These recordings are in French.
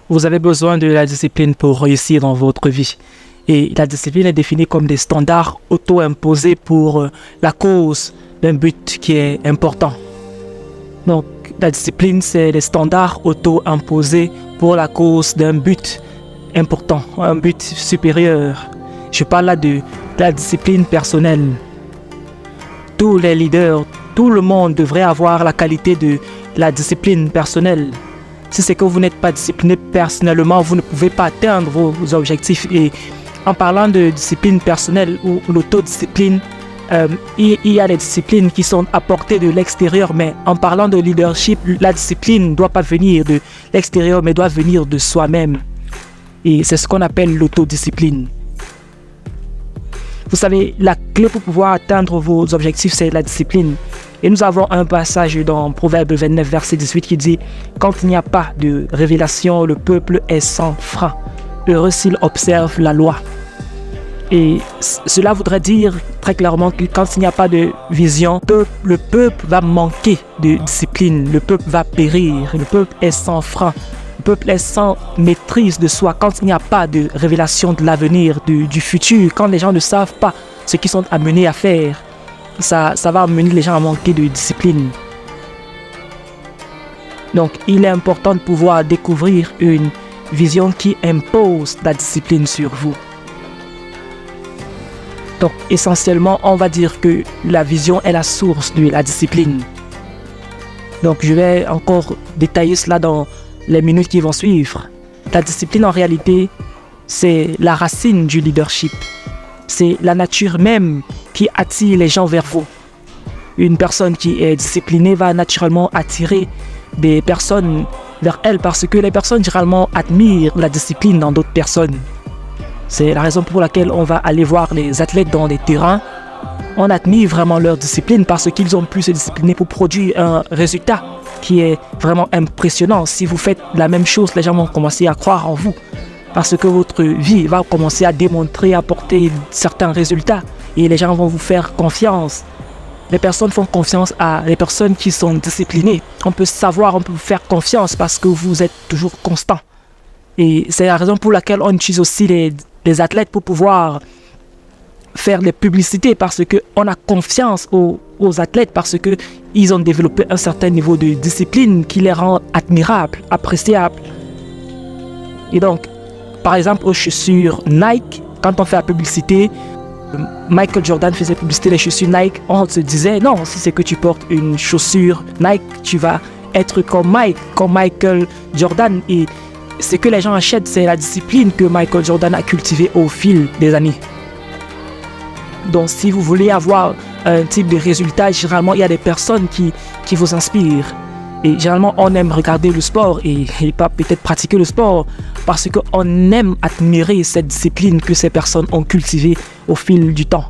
Vous avez besoin de la discipline pour réussir dans votre vie. Et la discipline est définie comme des standards auto-imposés pour la cause d'un but qui est important. Donc, la discipline, c'est les standards auto-imposés pour la cause d'un but important, un but supérieur. Je parle là de la discipline personnelle. Tous les leaders, tout le monde devrait avoir la qualité de la discipline personnelle. Si c'est que vous n'êtes pas discipliné personnellement, vous ne pouvez pas atteindre vos objectifs. Et en parlant de discipline personnelle ou l'autodiscipline, il y a des disciplines qui sont apportées de l'extérieur, mais en parlant de leadership, la discipline ne doit pas venir de l'extérieur, mais doit venir de soi-même. Et c'est ce qu'on appelle l'autodiscipline. Vous savez, la clé pour pouvoir atteindre vos objectifs, c'est la discipline. Et nous avons un passage dans Proverbe 29, verset 18 qui dit « Quand il n'y a pas de révélation, le peuple est sans frein. Heureux s'il observe la loi. » Et cela voudrait dire très clairement que quand il n'y a pas de vision, le peuple va manquer de discipline, le peuple va périr, le peuple est sans frein, le peuple est sans maîtrise de soi. Quand il n'y a pas de révélation de l'avenir, du futur, quand les gens ne savent pas ce qu'ils sont amenés à faire, ça va amener les gens à manquer de discipline. Donc, il est important de pouvoir découvrir une vision qui impose la discipline sur vous. Donc, essentiellement, on va dire que la vision est la source de la discipline. Donc, je vais encore détailler cela dans les minutes qui vont suivre. La discipline, en réalité, c'est la racine du leadership. C'est la nature même qui attire les gens vers vous. Une personne qui est disciplinée va naturellement attirer des personnes vers elle parce que les personnes généralement admirent la discipline dans d'autres personnes. C'est la raison pour laquelle on va aller voir les athlètes dans les terrains. On admire vraiment leur discipline parce qu'ils ont pu se discipliner pour produire un résultat qui est vraiment impressionnant. Si vous faites la même chose, les gens vont commencer à croire en vous parce que votre vie va commencer à démontrer, à apporter certains résultats et les gens vont vous faire confiance. Les personnes font confiance à les personnes qui sont disciplinées. On peut savoir, on peut vous faire confiance parce que vous êtes toujours constant. Et c'est la raison pour laquelle on utilise aussi les athlètes pour pouvoir faire des publicités parce qu'on a confiance aux athlètes parce qu'ils ont développé un certain niveau de discipline qui les rend admirables, appréciables. Et donc, par exemple, aux chaussures Nike, quand on fait la publicité, Michael Jordan faisait publicité des chaussures Nike, on se disait non, si c'est que tu portes une chaussure Nike, tu vas être comme Michael Jordan. Et ce que les gens achètent, c'est la discipline que Michael Jordan a cultivée au fil des années. Donc si vous voulez avoir un type de résultat, généralement il y a des personnes qui vous inspirent. Et généralement on aime regarder le sport et pas peut-être pratiquer le sport parce qu'on aime admirer cette discipline que ces personnes ont cultivée au fil du temps.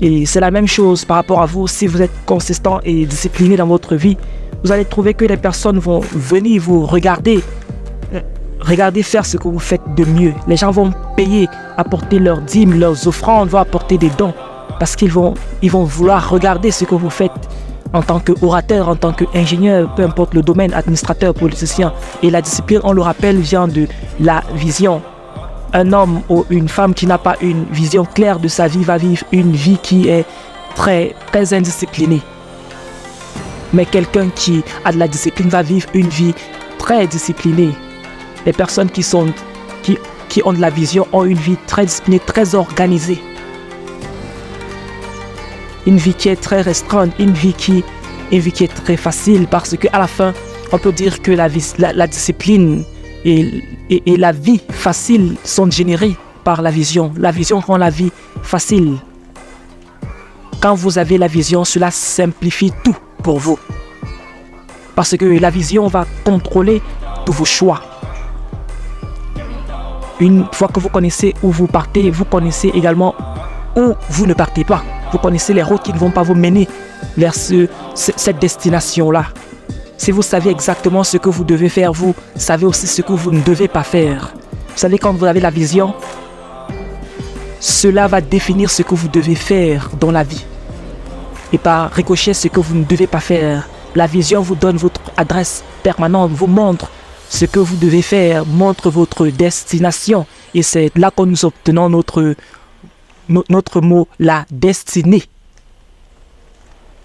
Et c'est la même chose par rapport à vous. Si vous êtes consistant et discipliné dans votre vie, vous allez trouver que les personnes vont venir vous regarder faire ce que vous faites de mieux. Les gens vont payer, apporter leurs dîmes, leurs offrandes, vont apporter des dons parce qu'ils vont vouloir regarder ce que vous faites en tant qu'orateur, en tant qu'ingénieur, peu importe le domaine, administrateur, politicien. Et la discipline, on le rappelle, vient de la vision. Un homme ou une femme qui n'a pas une vision claire de sa vie va vivre une vie qui est très indisciplinée. Mais quelqu'un qui a de la discipline va vivre une vie très disciplinée. Les personnes qui ont de la vision ont une vie très disciplinée, très organisée. Une vie qui est très restreinte, une vie qui est très facile parce qu'à la fin, on peut dire que la discipline et la vie facile sont générées par la vision. La vision rend la vie facile. Quand vous avez la vision, cela simplifie tout pour vous. Parce que la vision va contrôler tous vos choix. Une fois que vous connaissez où vous partez, vous connaissez également où vous ne partez pas. Vous connaissez les routes qui ne vont pas vous mener vers cette destination-là. Si vous savez exactement ce que vous devez faire, vous savez aussi ce que vous ne devez pas faire. Vous savez, quand vous avez la vision, cela va définir ce que vous devez faire dans la vie. Et par ricochet, ce que vous ne devez pas faire. La vision vous donne votre adresse permanente, vous montre ce que vous devez faire montre votre destination. Et c'est là que nous obtenons notre mot, la destinée.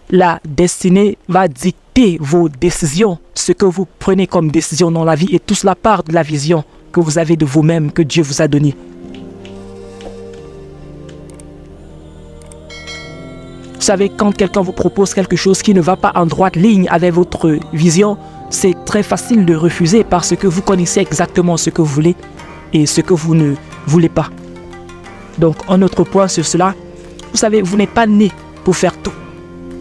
La destinée va dicter vos décisions, ce que vous prenez comme décision dans la vie, et tout cela part de la vision que vous avez de vous-même, que Dieu vous a donnée. Vous savez, quand quelqu'un vous propose quelque chose qui ne va pas en droite ligne avec votre vision, c'est très facile de refuser parce que vous connaissez exactement ce que vous voulez et ce que vous ne voulez pas. Donc, un autre point sur cela, vous savez, vous n'êtes pas né pour faire tout.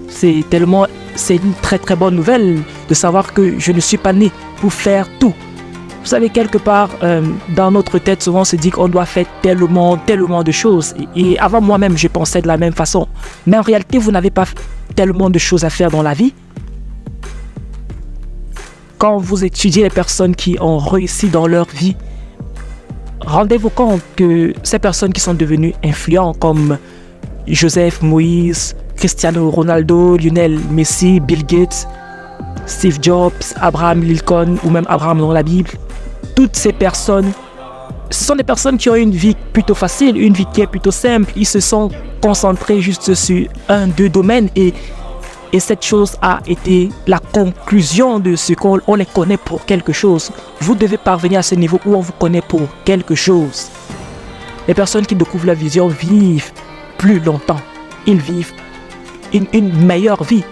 C'est une très très bonne nouvelle de savoir que je ne suis pas né pour faire tout. Vous savez, quelque part, dans notre tête, souvent on se dit qu'on doit faire tellement de choses. Et avant moi-même, je pensais de la même façon. Mais en réalité, vous n'avez pas tellement de choses à faire dans la vie. Quand vous étudiez les personnes qui ont réussi dans leur vie, rendez-vous compte que ces personnes qui sont devenues influentes comme Joseph, Moïse, Cristiano Ronaldo, Lionel Messi, Bill Gates, Steve Jobs, Abraham Lincoln ou même Abraham dans la Bible, toutes ces personnes, ce sont des personnes qui ont une vie plutôt facile, une vie qui est plutôt simple. Ils se sont concentrés juste sur deux domaines et cette chose a été la conclusion de ce qu'on les connaît pour quelque chose. Vous devez parvenir à ce niveau où on vous connaît pour quelque chose. Les personnes qui découvrent la vision vivent plus longtemps. Ils vivent une meilleure vie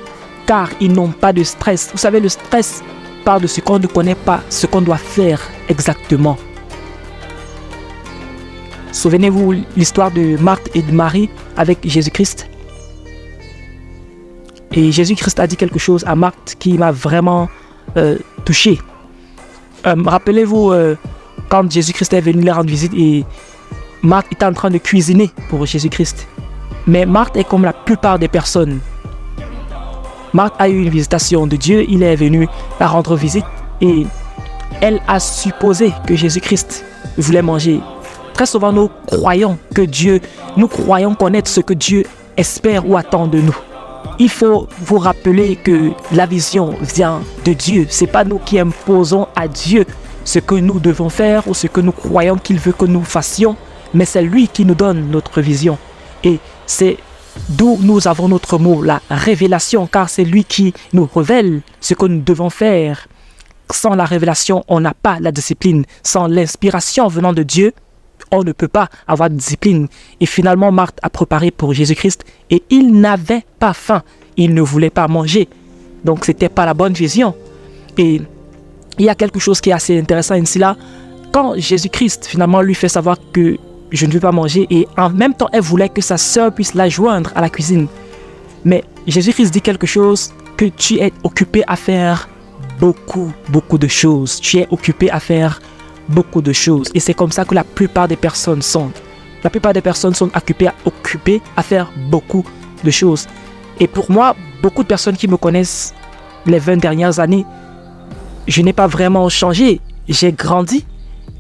car ils n'ont pas de stress. Vous savez, le stress part de ce qu'on ne connaît pas, ce qu'on doit faire exactement. Souvenez-vous l'histoire de Marthe et de Marie avec Jésus-Christ. Et Jésus-Christ a dit quelque chose à Marthe qui m'a vraiment touché. Rappelez-vous quand Jésus-Christ est venu leur rendre visite et Marthe était en train de cuisiner pour Jésus-Christ. Mais Marthe est comme la plupart des personnes. Marthe a eu une visitation de Dieu, il est venu la rendre visite et elle a supposé que Jésus-Christ voulait manger. Très souvent, nous croyons connaître ce que Dieu espère ou attend de nous. Il faut vous rappeler que la vision vient de Dieu. Ce n'est pas nous qui imposons à Dieu ce que nous devons faire ou ce que nous croyons qu'il veut que nous fassions, mais c'est lui qui nous donne notre vision. Et c'est d'où nous avons notre mot, la révélation, car c'est lui qui nous révèle ce que nous devons faire. Sans la révélation, on n'a pas la discipline. Sans l'inspiration venant de Dieu, on ne peut pas avoir de discipline. Et finalement, Marthe a préparé pour Jésus-Christ et il n'avait pas faim. Il ne voulait pas manger. Donc, ce n'était pas la bonne vision. Et il y a quelque chose qui est assez intéressant ici là. Quand Jésus-Christ finalement lui fait savoir que je ne veux pas manger et en même temps, elle voulait que sa sœur puisse la joindre à la cuisine. Mais Jésus-Christ dit quelque chose, que tu es occupé à faire beaucoup de choses. Tu es occupé à faire beaucoup de choses. Et c'est comme ça que la plupart des personnes sont. La plupart des personnes sont occupées à faire beaucoup de choses. Et pour moi, beaucoup de personnes qui me connaissent les 20 dernières années, je n'ai pas vraiment changé. J'ai grandi.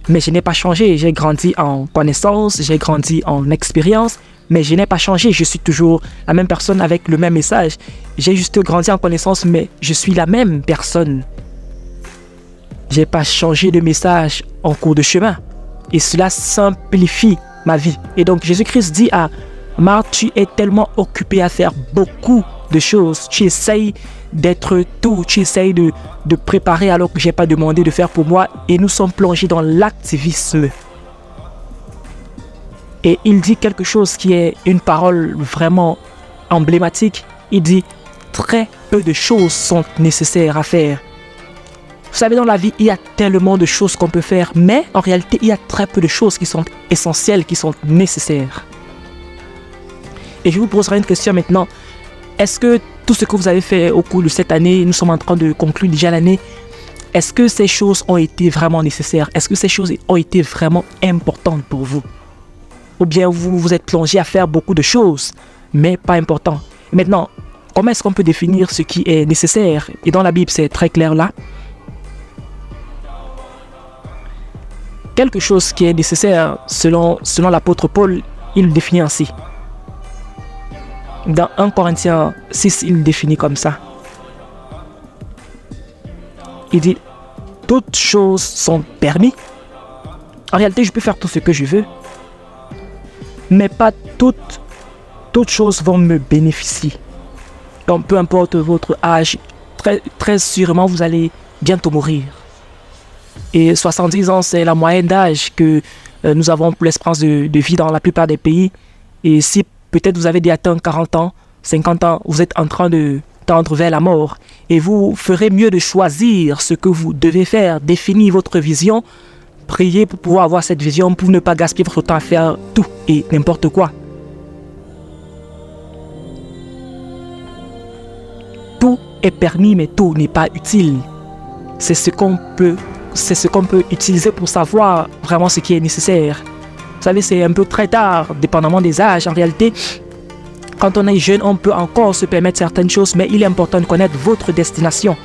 Mais je n'ai pas changé, j'ai grandi en connaissance, j'ai grandi en expérience, mais je n'ai pas changé, je suis toujours la même personne avec le même message. J'ai juste grandi en connaissance, mais je suis la même personne. Je n'ai pas changé de message en cours de chemin. Et cela simplifie ma vie. Et donc Jésus-Christ dit à Marthe, tu es tellement occupé à faire beaucoup de choses, tu essayes d'être tout, tu essayes de préparer alors que je n'ai pas demandé de faire pour moi et nous sommes plongés dans l'activisme. Et il dit quelque chose qui est une parole vraiment emblématique. Il dit, très peu de choses sont nécessaires à faire. Vous savez, dans la vie, il y a tellement de choses qu'on peut faire, mais en réalité, il y a très peu de choses qui sont essentielles, qui sont nécessaires. Et je vous poserai une question maintenant. Est-ce que tout ce que vous avez fait au cours de cette année, nous sommes en train de conclure déjà l'année, est-ce que ces choses ont été vraiment nécessaires? Est-ce que ces choses ont été vraiment importantes pour vous? Ou bien vous vous êtes plongé à faire beaucoup de choses, mais pas important. Maintenant, comment est-ce qu'on peut définir ce qui est nécessaire? Et dans la Bible, c'est très clair là. Quelque chose qui est nécessaire, selon l'apôtre Paul, il le définit ainsi. Dans 1 Corinthiens 6, il définit comme ça. Il dit, toutes choses sont permises. En réalité, je peux faire tout ce que je veux, mais pas toutes choses vont me bénéficier. Donc, peu importe votre âge, très sûrement, vous allez bientôt mourir. Et 70 ans, c'est la moyenne d'âge que nous avons pour l'espérance de vie dans la plupart des pays. Et si peut-être vous avez déjà atteint 40 ans, 50 ans, vous êtes en train de tendre vers la mort. Et vous ferez mieux de choisir ce que vous devez faire, définir votre vision, prier pour pouvoir avoir cette vision, pour ne pas gaspiller votre temps à faire tout et n'importe quoi. Tout est permis, mais tout n'est pas utile. C'est ce qu'on peut utiliser pour savoir vraiment ce qui est nécessaire. Vous savez, c'est un peu très tard, dépendamment des âges. En réalité, quand on est jeune, on peut encore se permettre certaines choses, mais il est important de connaître votre destination.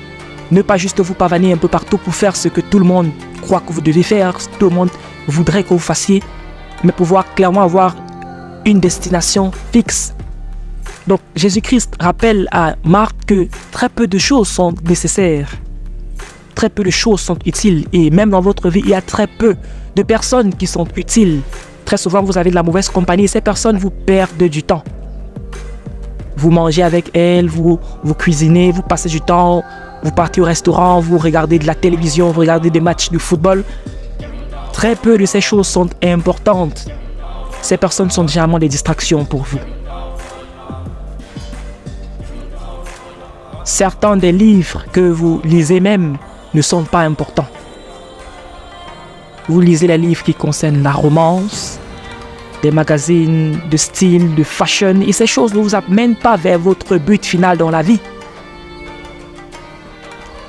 Ne pas juste vous pavaner un peu partout pour faire ce que tout le monde croit que vous devez faire, tout le monde voudrait que vous fassiez, mais pouvoir clairement avoir une destination fixe. Donc, Jésus-Christ rappelle à Marc que très peu de choses sont nécessaires. Très peu de choses sont utiles. Et même dans votre vie, il y a très peu de personnes qui sont utiles. Très souvent, vous avez de la mauvaise compagnie et ces personnes vous perdent du temps. Vous mangez avec elles, vous cuisinez, vous passez du temps, vous partez au restaurant, vous regardez de la télévision, vous regardez des matchs de football. Très peu de ces choses sont importantes. Ces personnes sont généralement des distractions pour vous. Certains des livres que vous lisez même ne sont pas importants. Vous lisez les livres qui concernent la romance, des magazines de style, de fashion, et ces choses ne vous amènent pas vers votre but final dans la vie.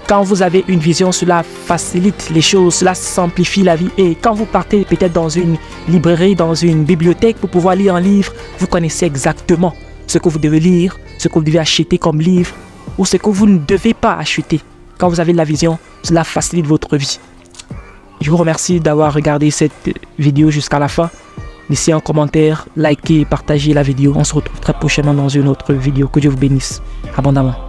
Quand vous avez une vision, cela facilite les choses, cela simplifie la vie. Et quand vous partez peut-être dans une librairie, dans une bibliothèque pour pouvoir lire un livre, vous connaissez exactement ce que vous devez lire, ce que vous devez acheter comme livre, ou ce que vous ne devez pas acheter. Quand vous avez de la vision, cela facilite votre vie. Je vous remercie d'avoir regardé cette vidéo jusqu'à la fin. Laissez un commentaire, likez et partagez la vidéo. On se retrouve très prochainement dans une autre vidéo. Que Dieu vous bénisse abondamment.